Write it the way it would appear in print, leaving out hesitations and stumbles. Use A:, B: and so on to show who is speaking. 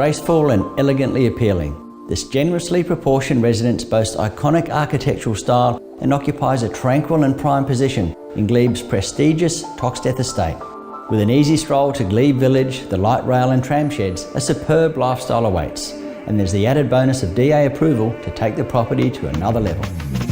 A: graceful and elegantly appealing. This generously proportioned residence boasts iconic architectural style and occupies a tranquil and prime position in Glebe's prestigious Toxteth Estate. With an easy stroll to Glebe village, the light rail and tram sheds, a superb lifestyle awaits. And there's the added bonus of DA approval to take the property to another level.